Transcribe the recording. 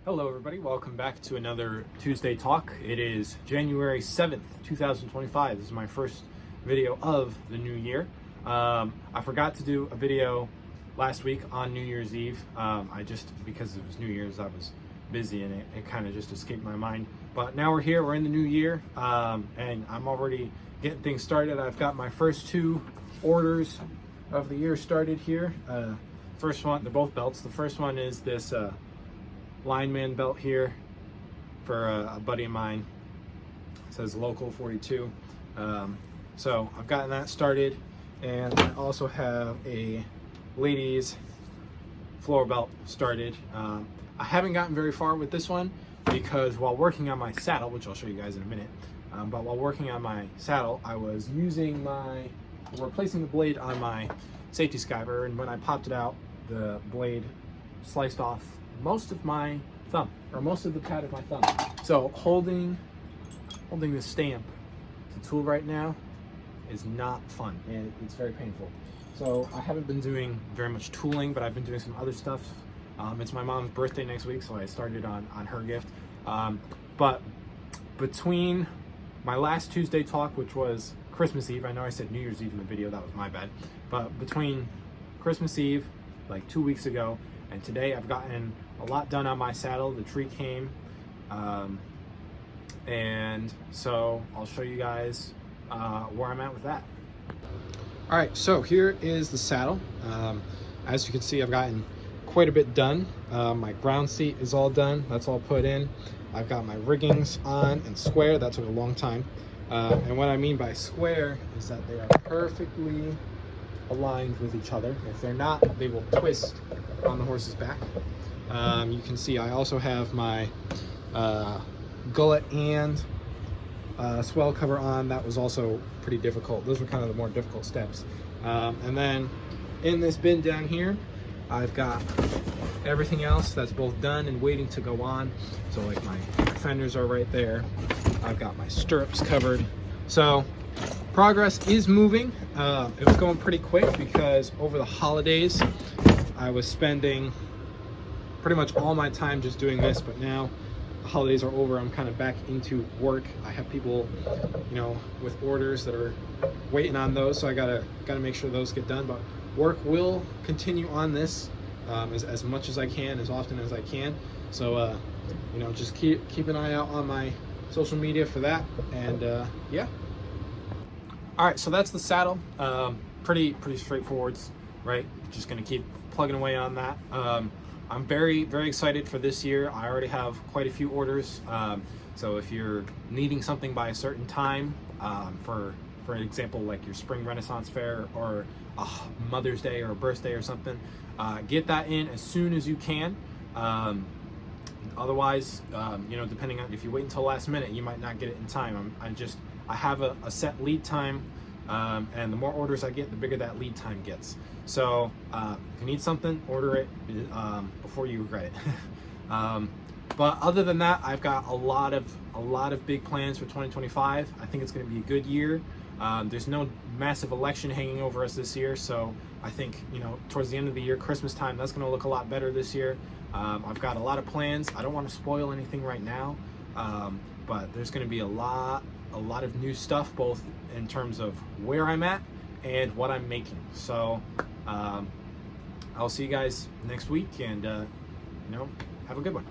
Hello everybody, welcome back to another Tuesday Talk. It is January 7th, 2025. This is my first video of the new year. I forgot to do a video last week on New Year's Eve. Because it was New Year's, I was busy and it kind of just escaped my mind. But now we're here, we're in the new year, and I'm already getting things started. I've got my first two orders of the year started here. First one, they're both belts. The first one is this lineman belt here for a buddy of mine. It says Local 42. So I've gotten that started, and I also have a ladies floor belt started. I haven't gotten very far with this one because while working on my saddle, which I'll show you guys in a minute, but while working on my saddle, I was replacing the blade on my safety skiver, and when I popped it out, the blade sliced off most of my thumb, or most of the pad of my thumb. So holding this stamp, the tool right now, is not fun, and it's very painful. So I haven't been doing very much tooling, but I've been doing some other stuff. It's my mom's birthday next week, so I started on her gift. But between my last Tuesday Talk, which was Christmas Eve, I know I said New Year's Eve in the video, that was my bad, but between Christmas Eve, like 2 weeks ago, and today, I've gotten a lot done on my saddle. The tree came, and so I'll show you guys where I'm at with that. All right, so here is the saddle. As you can see, I've gotten quite a bit done. My ground seat is all done. That's all put in. I've got my riggings on and square. That took a long time. And what I mean by square is that they are perfectly aligned with each other. If they're not, they will twist on the horse's back. You can see I also have my gullet and swell cover on. That was also pretty difficult. Those were kind of the more difficult steps. And then in this bin down here, I've got everything else that's both done and waiting to go on. So like my fenders are right there. I've got my stirrups covered. So progress is moving. It was going pretty quick because over the holidays I was spending pretty much all my time just doing this, but now the holidays are over, I'm kind of back into work. I have people, with orders that are waiting on those, so I gotta make sure those get done. But work will continue on this as much as I can, as often as I can. So just keep an eye out on my social media for that, and yeah. All right, so that's the saddle. Pretty straightforward, right? Just gonna keep plugging away on that. I'm very excited for this year. I already have quite a few orders. So if you're needing something by a certain time, for example, like your Spring Renaissance Fair or a Mother's Day or a birthday or something, get that in as soon as you can. Otherwise, depending on if you wait until last minute, you might not get it in time. I have a set lead time, and the more orders I get, the bigger that lead time gets. So if you need something, order it before you regret it. But other than that, I've got a lot of big plans for 2025. I think it's going to be a good year. There's no massive election hanging over us this year, so I think towards the end of the year, Christmas time, that's going to look a lot better this year. I've got a lot of plans. I don't want to spoil anything right now, but there's going to be a lot of new stuff, both in terms of where I'm at and what I'm making. So I'll see you guys next week, and have a good one.